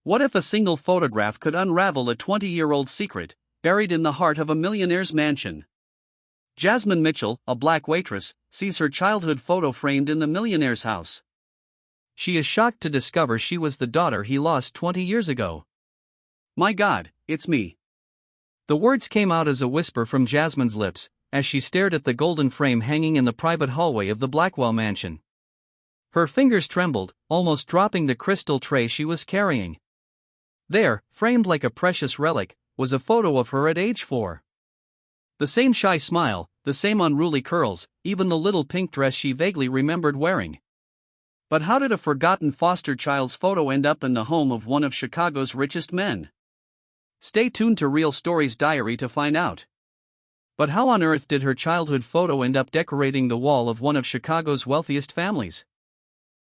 What if a single photograph could unravel a 20-year-old secret, buried in the heart of a millionaire's mansion? Jasmine Mitchell, a black waitress, sees her childhood photo framed in the millionaire's house. She is shocked to discover she was the daughter he lost 20 years ago. "My God, it's me." The words came out as a whisper from Jasmine's lips, as she stared at the golden frame hanging in the private hallway of the Blackwell mansion. Her fingers trembled, almost dropping the crystal tray she was carrying. There, framed like a precious relic, was a photo of her at age 4. The same shy smile, the same unruly curls, even the little pink dress she vaguely remembered wearing. But how did a forgotten foster child's photo end up in the home of one of Chicago's richest men? Stay tuned to Real Stories Diary to find out. But how on earth did her childhood photo end up decorating the wall of one of Chicago's wealthiest families?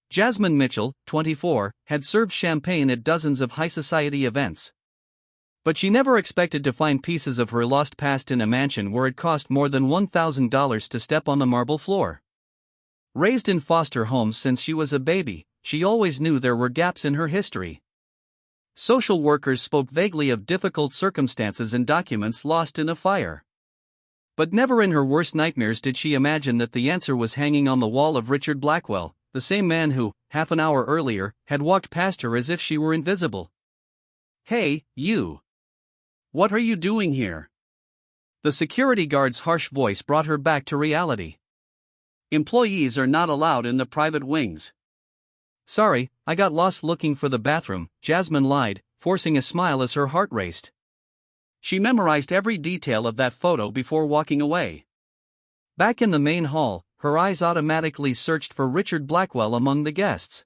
Jasmine Mitchell, 24, had served champagne at dozens of high-society events. But she never expected to find pieces of her lost past in a mansion where it cost more than $1,000 to step on the marble floor. Raised in foster homes since she was a baby, she always knew there were gaps in her history. Social workers spoke vaguely of difficult circumstances and documents lost in a fire. But never in her worst nightmares did she imagine that the answer was hanging on the wall of Richard Blackwell, the same man who, half an hour earlier, had walked past her as if she were invisible. "Hey, you! What are you doing here?" The security guard's harsh voice brought her back to reality. "Employees are not allowed in the private wings." "Sorry, I got lost looking for the bathroom," Jasmine lied, forcing a smile as her heart raced. She memorized every detail of that photo before walking away. Back in the main hall, her eyes automatically searched for Richard Blackwell among the guests.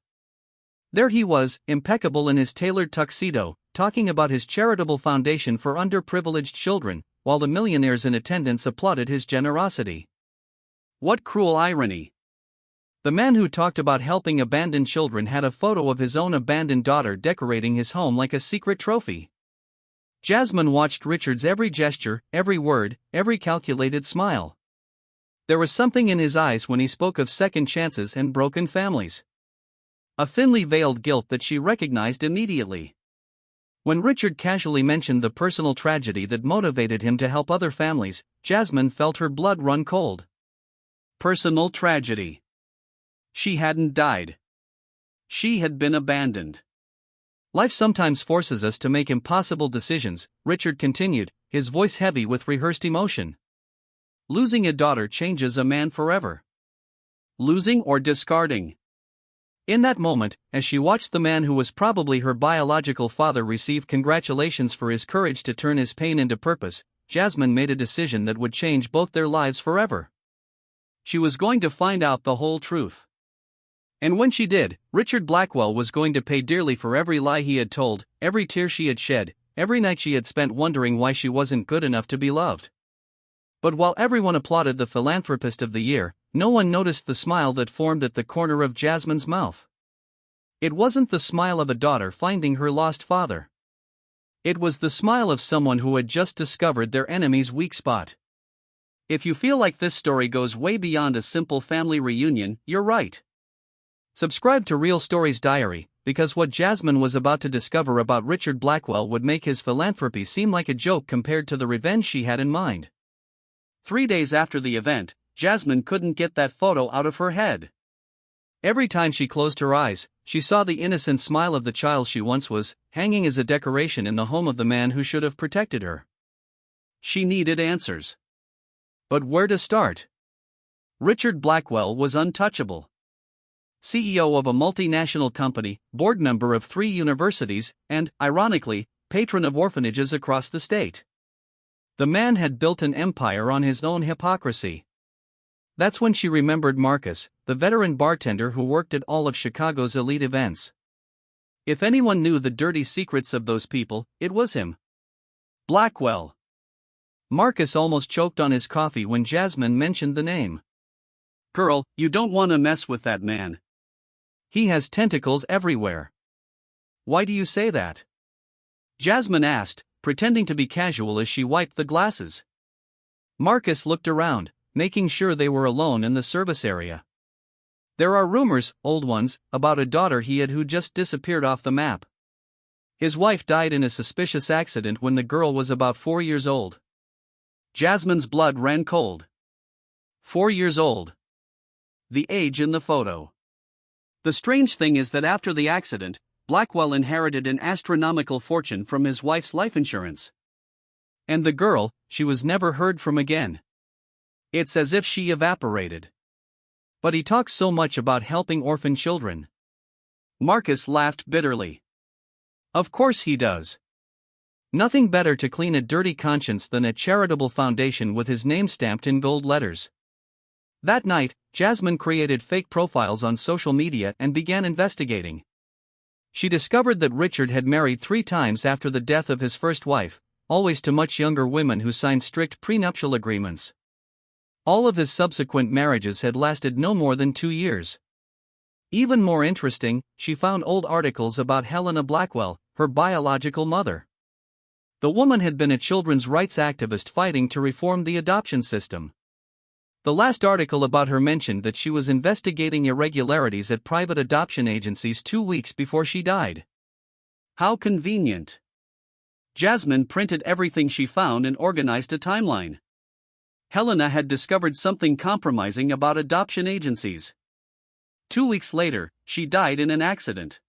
There he was, impeccable in his tailored tuxedo, talking about his charitable foundation for underprivileged children, while the millionaires in attendance applauded his generosity. What cruel irony! The man who talked about helping abandoned children had a photo of his own abandoned daughter decorating his home like a secret trophy. Jasmine watched Richard's every gesture, every word, every calculated smile. There was something in his eyes when he spoke of second chances and broken families. A thinly veiled guilt that she recognized immediately. When Richard casually mentioned the personal tragedy that motivated him to help other families, Jasmine felt her blood run cold. Personal tragedy. She hadn't died. She had been abandoned. "Life sometimes forces us to make impossible decisions," Richard continued, his voice heavy with rehearsed emotion. "Losing a daughter changes a man forever. Losing or discarding." In that moment, as she watched the man who was probably her biological father receive congratulations for his courage to turn his pain into purpose, Jasmine made a decision that would change both their lives forever. She was going to find out the whole truth. And when she did, Richard Blackwell was going to pay dearly for every lie he had told, every tear she had shed, every night she had spent wondering why she wasn't good enough to be loved. But while everyone applauded the Philanthropist of the Year, no one noticed the smile that formed at the corner of Jasmine's mouth. It wasn't the smile of a daughter finding her lost father. It was the smile of someone who had just discovered their enemy's weak spot. If you feel like this story goes way beyond a simple family reunion, you're right. Subscribe to Real Stories Diary, because what Jasmine was about to discover about Richard Blackwell would make his philanthropy seem like a joke compared to the revenge she had in mind. 3 days after the event, Jasmine couldn't get that photo out of her head. Every time she closed her eyes, she saw the innocent smile of the child she once was, hanging as a decoration in the home of the man who should have protected her. She needed answers. But where to start? Richard Blackwell was untouchable. CEO of a multinational company, board member of 3 universities, and, ironically, patron of orphanages across the state. The man had built an empire on his own hypocrisy. That's when she remembered Marcus, the veteran bartender who worked at all of Chicago's elite events. If anyone knew the dirty secrets of those people, it was him. Blackwell. Marcus almost choked on his coffee when Jasmine mentioned the name. "Girl, you don't want to mess with that man. He has tentacles everywhere." "Why do you say that?" Jasmine asked, pretending to be casual as she wiped the glasses. Marcus looked around, making sure they were alone in the service area. "There are rumors, old ones, about a daughter he had who just disappeared off the map. His wife died in a suspicious accident when the girl was about 4 years old. Jasmine's blood ran cold. 4 years old. The age in the photo. The strange thing is that after the accident, Blackwell inherited an astronomical fortune from his wife's life insurance. And the girl, she was never heard from again. It's as if she evaporated. But he talks so much about helping orphan children. Marcus laughed bitterly. Of course he does. Nothing better to clean a dirty conscience than a charitable foundation with his name stamped in gold letters. That night, Jasmine created fake profiles on social media and began investigating. She discovered that Richard had married 3 times after the death of his first wife, always to much younger women who signed strict prenuptial agreements. All of his subsequent marriages had lasted no more than 2 years. Even more interesting, she found old articles about Helena Blackwell, her biological mother. The woman had been a children's rights activist fighting to reform the adoption system. The last article about her mentioned that she was investigating irregularities at private adoption agencies 2 weeks before she died. How convenient. Jasmine printed everything she found and organized a timeline. Helena had discovered something compromising about adoption agencies. 2 weeks later, she died in an accident.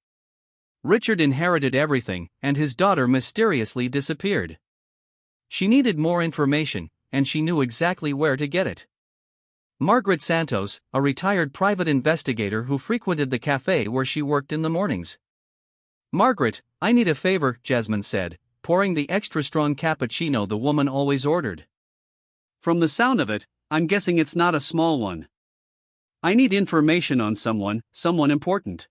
Richard inherited everything, and his daughter mysteriously disappeared. She needed more information, and she knew exactly where to get it. Margaret Santos, a retired private investigator who frequented the cafe where she worked in the mornings. "Margaret, I need a favor," Jasmine said, pouring the extra strong cappuccino the woman always ordered. "From the sound of it, I'm guessing it's not a small one. I need information on someone important."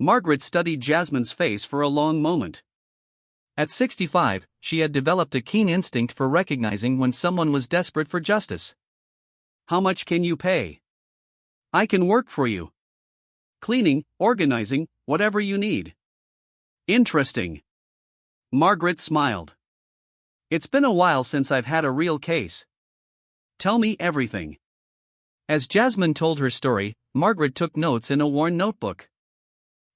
Margaret studied Jasmine's face for a long moment. At 65, she had developed a keen instinct for recognizing when someone was desperate for justice. "How much can you pay? I can work for you. Cleaning, organizing, whatever you need." "Interesting." Margaret smiled. "It's been a while since I've had a real case. Tell me everything." As Jasmine told her story, Margaret took notes in a worn notebook.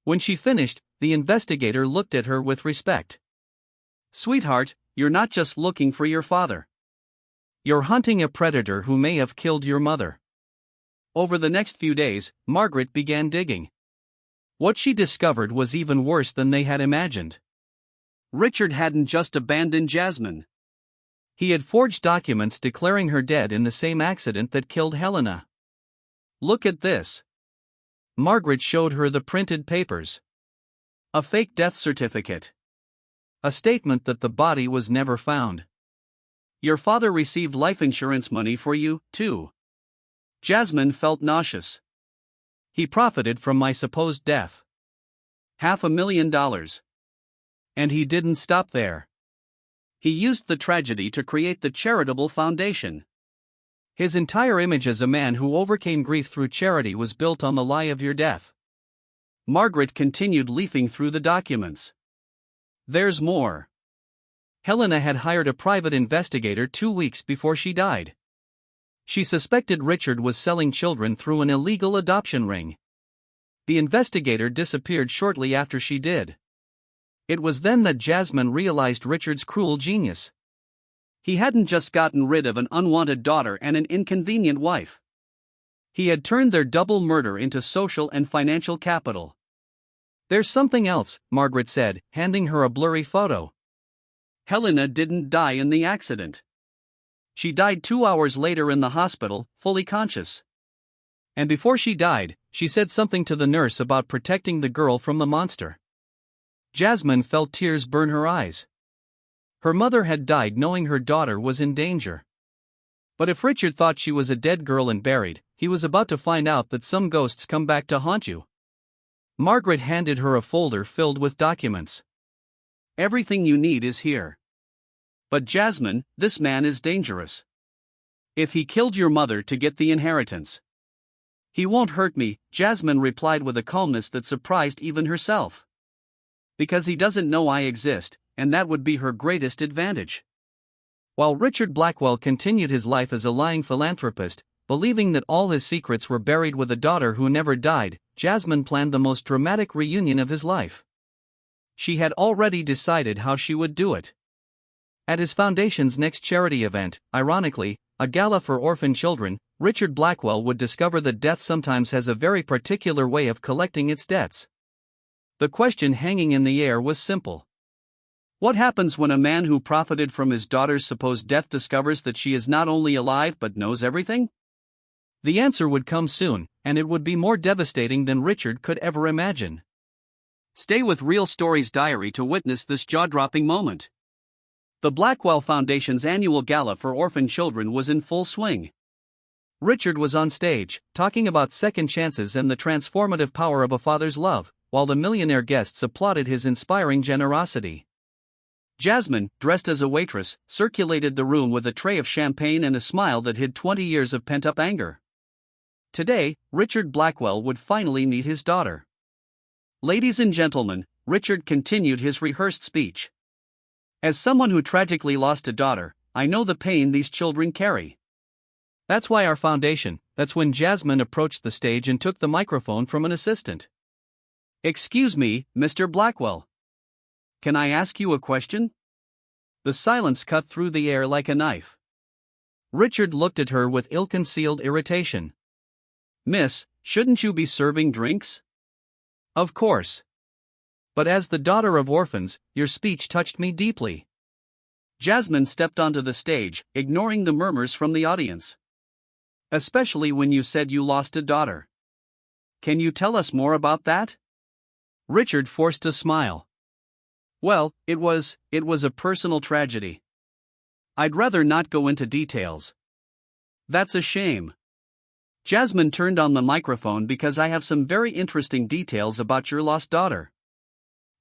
When she finished, the investigator looked at her with respect. "Sweetheart, you're not just looking for your father. You're hunting a predator who may have killed your mother." Over the next few days, Margaret began digging. What she discovered was even worse than they had imagined. Richard hadn't just abandoned Jasmine. He had forged documents declaring her dead in the same accident that killed Helena. "Look at this." Margaret showed her the printed papers. A fake death certificate. A statement that the body was never found. "Your father received life insurance money for you, too." Jasmine felt nauseous. "He profited from my supposed death. $500,000. And he didn't stop there. He used the tragedy to create the charitable foundation. His entire image as a man who overcame grief through charity was built on the lie of your death." Margaret continued leafing through the documents. "There's more." Helena had hired a private investigator 2 weeks before she died. She suspected Richard was selling children through an illegal adoption ring. The investigator disappeared shortly after she did. It was then that Jasmine realized Richard's cruel genius. He hadn't just gotten rid of an unwanted daughter and an inconvenient wife. He had turned their double murder into social and financial capital. "There's something else," Margaret said, handing her a blurry photo. "Helena didn't die in the accident. She died 2 hours later in the hospital, fully conscious. And before she died, she said something to the nurse about protecting the girl from the monster." Jasmine felt tears burn her eyes. Her mother had died knowing her daughter was in danger. But if Richard thought she was a dead girl and buried, he was about to find out that some ghosts come back to haunt you. Margaret handed her a folder filled with documents. "Everything you need is here. But Jasmine, this man is dangerous. If he killed your mother to get the inheritance." "He won't hurt me," Jasmine replied with a calmness that surprised even herself. "Because he doesn't know I exist, and that would be her greatest advantage." While Richard Blackwell continued his life as a lying philanthropist, believing that all his secrets were buried with a daughter who never died, Jasmine planned the most dramatic reunion of his life. She had already decided how she would do it. At his foundation's next charity event, ironically, a gala for orphan children, Richard Blackwell would discover that death sometimes has a very particular way of collecting its debts. The question hanging in the air was simple. What happens when a man who profited from his daughter's supposed death discovers that she is not only alive but knows everything? The answer would come soon, and it would be more devastating than Richard could ever imagine. Stay with Real Stories Diary to witness this jaw-dropping moment. The Blackwell Foundation's annual gala for orphan children was in full swing. Richard was on stage, talking about second chances and the transformative power of a father's love, while the millionaire guests applauded his inspiring generosity. Jasmine, dressed as a waitress, circulated the room with a tray of champagne and a smile that hid 20 years of pent-up anger. Today, Richard Blackwell would finally meet his daughter. Ladies and gentlemen, Richard continued his rehearsed speech. As someone who tragically lost a daughter, I know the pain these children carry. That's why our foundation. That's when Jasmine approached the stage and took the microphone from an assistant. Excuse me, Mr. Blackwell. Can I ask you a question? The silence cut through the air like a knife. Richard looked at her with ill-concealed irritation. Miss, shouldn't you be serving drinks? Of course. But as the daughter of orphans, your speech touched me deeply. Jasmine stepped onto the stage, ignoring the murmurs from the audience. Especially when you said you lost a daughter. Can you tell us more about that? Richard forced a smile. Well, it was a personal tragedy. I'd rather not go into details. That's a shame. Jasmine turned on the microphone because I have some very interesting details about your lost daughter.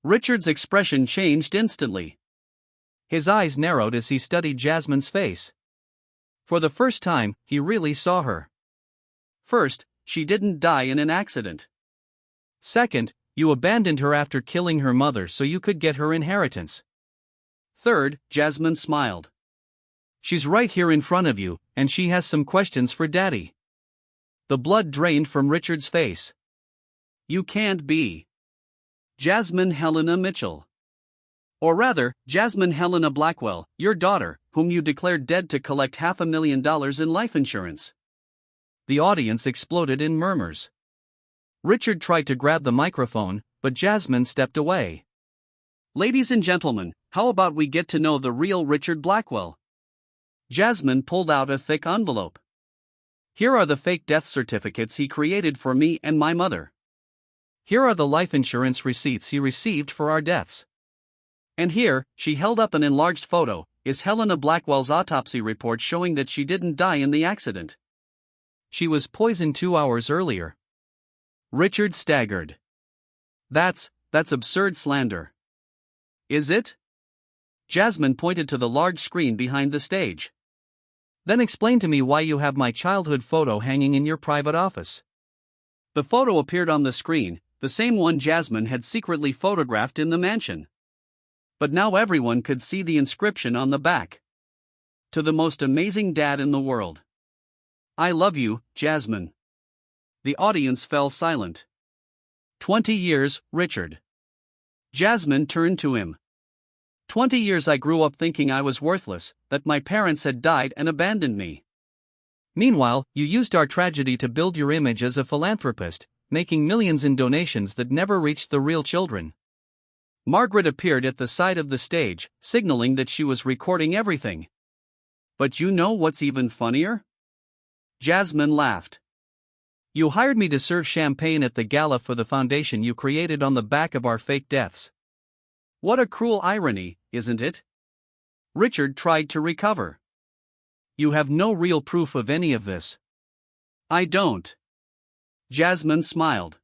Richard's expression changed instantly. His eyes narrowed as he studied Jasmine's face. For the first time, he really saw her. First, she didn't die in an accident. Second, you abandoned her after killing her mother so you could get her inheritance. Third, Jasmine smiled. She's right here in front of you, and she has some questions for Daddy. The blood drained from Richard's face. You can't be. Jasmine Helena Mitchell. Or rather, Jasmine Helena Blackwell, your daughter, whom you declared dead to collect $500,000 in life insurance. The audience exploded in murmurs. Richard tried to grab the microphone, but Jasmine stepped away. Ladies and gentlemen, how about we get to know the real Richard Blackwell? Jasmine pulled out a thick envelope. Here are the fake death certificates he created for me and my mother. Here are the life insurance receipts he received for our deaths. And here, she held up an enlarged photo, is Helena Blackwell's autopsy report showing that she didn't die in the accident. She was poisoned 2 hours earlier. Richard staggered. That's absurd slander. Is it? Jasmine pointed to the large screen behind the stage. Then explain to me why you have my childhood photo hanging in your private office. The photo appeared on the screen, the same one Jasmine had secretly photographed in the mansion. But now everyone could see the inscription on the back. To the most amazing dad in the world. I love you, Jasmine. The audience fell silent. 20 years, Richard. Jasmine turned to him. 20 years I grew up thinking I was worthless, that my parents had died and abandoned me. Meanwhile, you used our tragedy to build your image as a philanthropist, making millions in donations that never reached the real children. Margaret appeared at the side of the stage, signaling that she was recording everything. But you know what's even funnier? Jasmine laughed. You hired me to serve champagne at the gala for the foundation you created on the back of our fake deaths. What a cruel irony, isn't it? Richard tried to recover. You have no real proof of any of this. I don't. Jasmine smiled.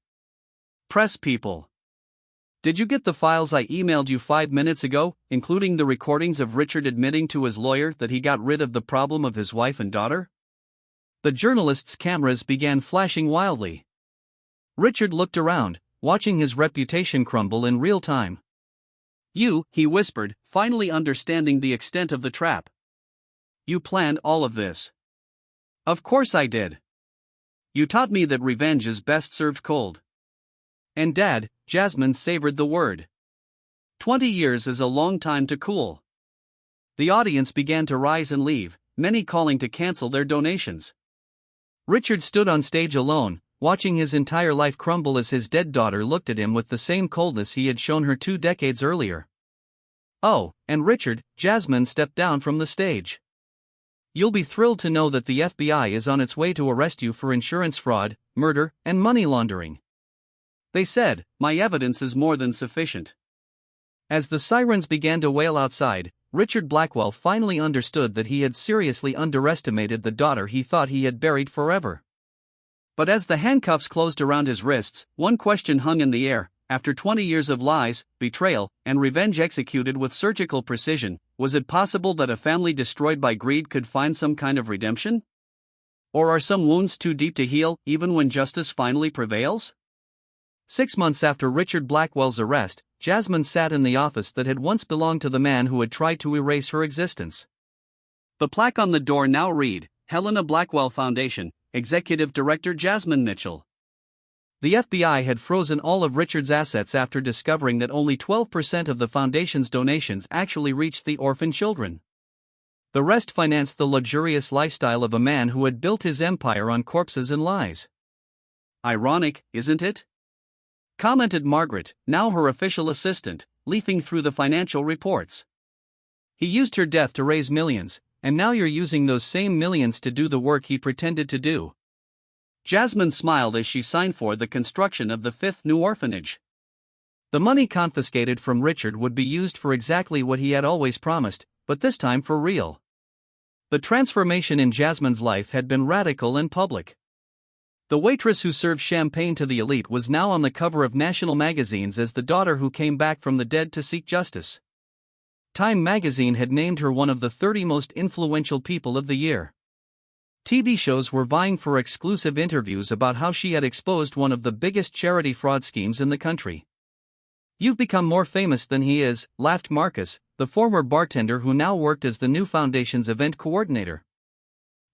Press people. Did you get the files I emailed you 5 minutes ago, including the recordings of Richard admitting to his lawyer that he got rid of the problem of his wife and daughter? The journalists' cameras began flashing wildly. Richard looked around, watching his reputation crumble in real time. You, he whispered, finally understanding the extent of the trap. You planned all of this. Of course I did. You taught me that revenge is best served cold. And Dad, Jasmine savored the word. 20 years is a long time to cool. The audience began to rise and leave, many calling to cancel their donations. Richard stood on stage alone, watching his entire life crumble as his dead daughter looked at him with the same coldness he had shown her 2 decades earlier. Oh, and Richard, Jasmine stepped down from the stage. You'll be thrilled to know that the FBI is on its way to arrest you for insurance fraud, murder, and money laundering. They said, my evidence is more than sufficient. As the sirens began to wail outside, Richard Blackwell finally understood that he had seriously underestimated the daughter he thought he had buried forever. But as the handcuffs closed around his wrists, one question hung in the air. After 20 years of lies, betrayal, and revenge executed with surgical precision, was it possible that a family destroyed by greed could find some kind of redemption? Or are some wounds too deep to heal, even when justice finally prevails? 6 months after Richard Blackwell's arrest, Jasmine sat in the office that had once belonged to the man who had tried to erase her existence. The plaque on the door now read, Helena Blackwell Foundation, Executive Director Jasmine Mitchell. The FBI had frozen all of Richard's assets after discovering that only 12% of the foundation's donations actually reached the orphan children. The rest financed the luxurious lifestyle of a man who had built his empire on corpses and lies. Ironic, isn't it? Commented Margaret, now her official assistant, leafing through the financial reports. He used her death to raise millions, and now you're using those same millions to do the work he pretended to do. Jasmine smiled as she signed for the construction of the 5th new orphanage. The money confiscated from Richard would be used for exactly what he had always promised, but this time for real. The transformation in Jasmine's life had been radical and public. The waitress who served champagne to the elite was now on the cover of national magazines as the daughter who came back from the dead to seek justice. Time magazine had named her one of the 30 most influential people of the year. TV shows were vying for exclusive interviews about how she had exposed one of the biggest charity fraud schemes in the country. You've become more famous than he is, laughed Marcus, the former bartender who now worked as the new foundation's event coordinator.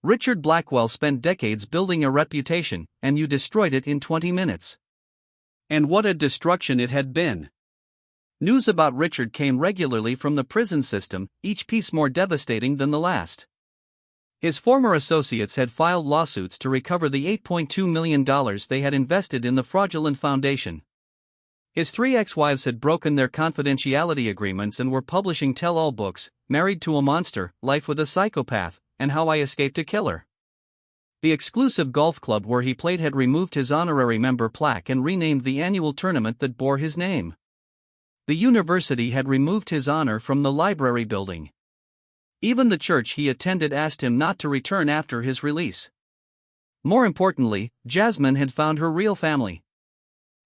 Richard Blackwell spent decades building a reputation, and you destroyed it in 20 minutes. And what a destruction it had been. News about Richard came regularly from the prison system, each piece more devastating than the last. His former associates had filed lawsuits to recover the $8.2 million they had invested in the fraudulent foundation. His 3 ex-wives had broken their confidentiality agreements and were publishing tell-all books, Married to a Monster, Life with a Psychopath, and How I Escaped a Killer. The exclusive golf club where he played had removed his honorary member plaque and renamed the annual tournament that bore his name. The university had removed his honor from the library building. Even the church he attended asked him not to return after his release. More importantly, Jasmine had found her real family.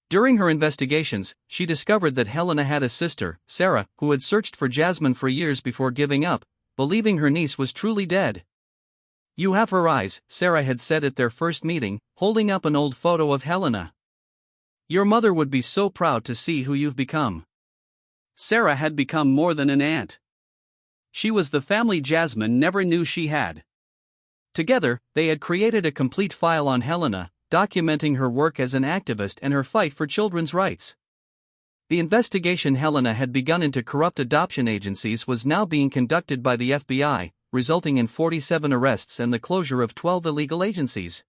During her investigations, she discovered that Helena had a sister, Sarah, who had searched for Jasmine for years before giving up, believing her niece was truly dead. You have her eyes, Sarah had said at their first meeting, holding up an old photo of Helena. Your mother would be so proud to see who you've become. Sarah had become more than an aunt. She was the family Jasmine never knew she had. Together, they had created a complete file on Helena, documenting her work as an activist and her fight for children's rights. The investigation Helena had begun into corrupt adoption agencies was now being conducted by the FBI, resulting in 47 arrests and the closure of 12 illegal agencies.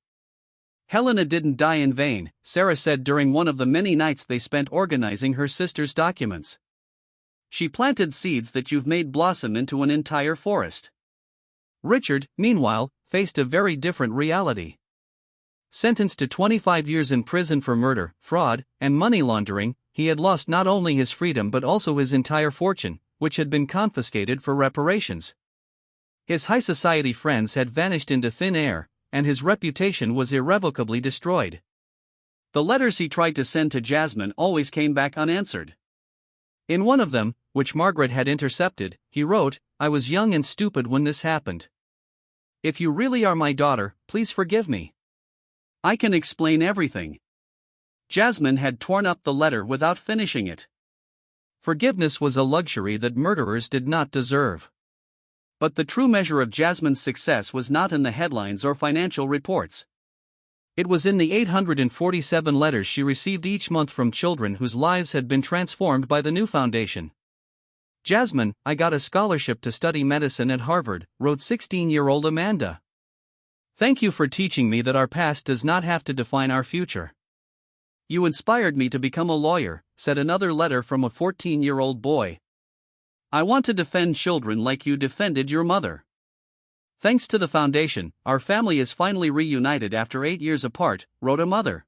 Helena didn't die in vain, Sarah said during one of the many nights they spent organizing her sister's documents. She planted seeds that you've made blossom into an entire forest. Richard, meanwhile, faced a very different reality. Sentenced to 25 years in prison for murder, fraud, and money laundering, he had lost not only his freedom but also his entire fortune, which had been confiscated for reparations. His high society friends had vanished into thin air, and his reputation was irrevocably destroyed. The letters he tried to send to Jasmine always came back unanswered. In one of them, which Margaret had intercepted, he wrote, I was young and stupid when this happened. If you really are my daughter, please forgive me. I can explain everything. Jasmine had torn up the letter without finishing it. Forgiveness was a luxury that murderers did not deserve. But the true measure of Jasmine's success was not in the headlines or financial reports. It was in the 847 letters she received each month from children whose lives had been transformed by the new foundation. Jasmine, I got a scholarship to study medicine at Harvard, wrote 16-year-old Amanda. Thank you for teaching me that our past does not have to define our future. You inspired me to become a lawyer, said another letter from a 14-year-old boy. I want to defend children like you defended your mother. Thanks to the foundation, our family is finally reunited after 8 years apart, wrote a mother.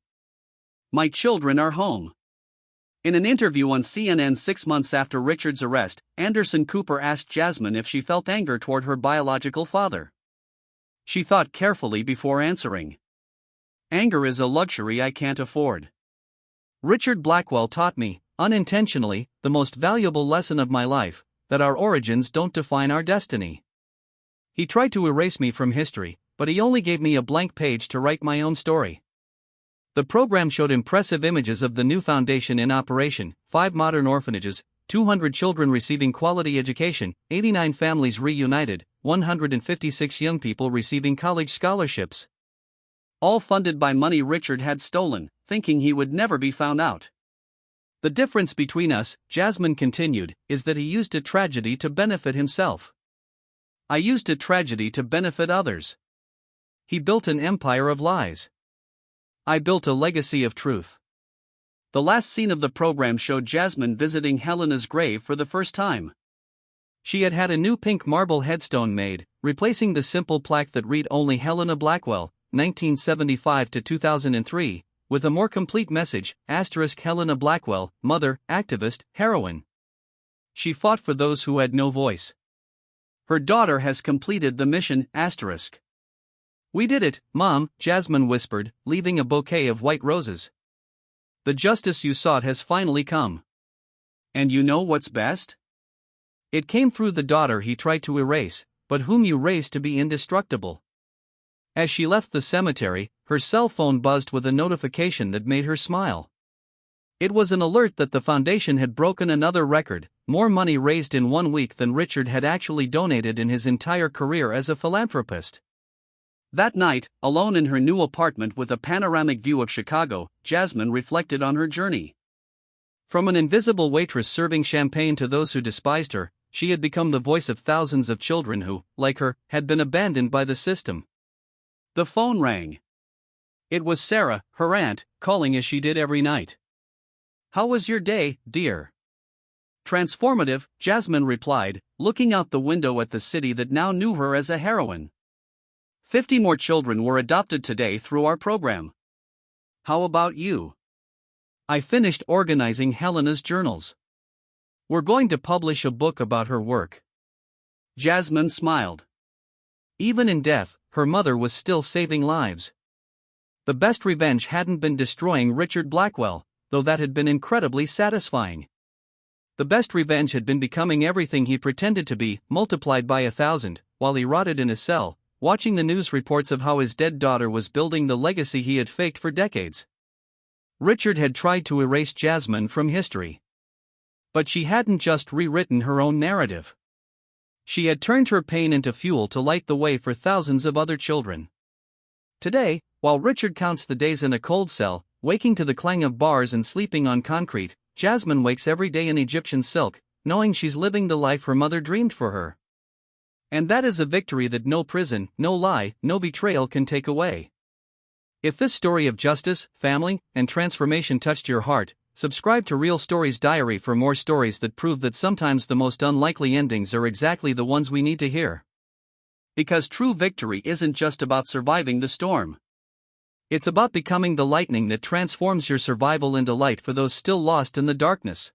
My children are home. In an interview on CNN 6 months after Richard's arrest, Anderson Cooper asked Jasmine if she felt anger toward her biological father. She thought carefully before answering. Anger is a luxury I can't afford. Richard Blackwell taught me, unintentionally, the most valuable lesson of my life, that our origins don't define our destiny. He tried to erase me from history, but he only gave me a blank page to write my own story. The program showed impressive images of the new foundation in operation: 5 modern orphanages, 200 children receiving quality education, 89 families reunited, 156 young people receiving college scholarships. All funded by money Richard had stolen, thinking he would never be found out. The difference between us, Jasmine continued, is that he used a tragedy to benefit himself. I used a tragedy to benefit others. He built an empire of lies. I built a legacy of truth. The last scene of the program showed Jasmine visiting Helena's grave for the first time. She had had a new pink marble headstone made, replacing the simple plaque that read only Helena Blackwell, 1975 to 2003, with a more complete message, Helena Blackwell, mother, activist, heroine. She fought for those who had no voice. Her daughter has completed the mission, We did it, Mom, Jasmine whispered, leaving a bouquet of white roses. The justice you sought has finally come. And you know what's best? It came through the daughter he tried to erase, but whom you raised to be indestructible. As she left the cemetery, her cell phone buzzed with a notification that made her smile. It was an alert that the foundation had broken another record, more money raised in 1 week than Richard had actually donated in his entire career as a philanthropist. That night, alone in her new apartment with a panoramic view of Chicago, Jasmine reflected on her journey. From an invisible waitress serving champagne to those who despised her, she had become the voice of thousands of children who, like her, had been abandoned by the system. The phone rang. It was Sarah, her aunt, calling as she did every night. How was your day, dear? Transformative, Jasmine replied, looking out the window at the city that now knew her as a heroine. 50 more children were adopted today through our program. How about you? I finished organizing Helena's journals. We're going to publish a book about her work. Jasmine smiled. Even in death, her mother was still saving lives. The best revenge hadn't been destroying Richard Blackwell, though that had been incredibly satisfying. The best revenge had been becoming everything he pretended to be, multiplied by 1,000, while he rotted in his cell, watching the news reports of how his dead daughter was building the legacy he had faked for decades. Richard had tried to erase Jasmine from history. But she hadn't just rewritten her own narrative. She had turned her pain into fuel to light the way for thousands of other children. Today, while Richard counts the days in a cold cell, waking to the clang of bars and sleeping on concrete, Jasmine wakes every day in Egyptian silk, knowing she's living the life her mother dreamed for her. And that is a victory that no prison, no lie, no betrayal can take away. If this story of justice, family, and transformation touched your heart, subscribe to Real Stories Diary for more stories that prove that sometimes the most unlikely endings are exactly the ones we need to hear. Because true victory isn't just about surviving the storm. It's about becoming the lightning that transforms your survival into light for those still lost in the darkness.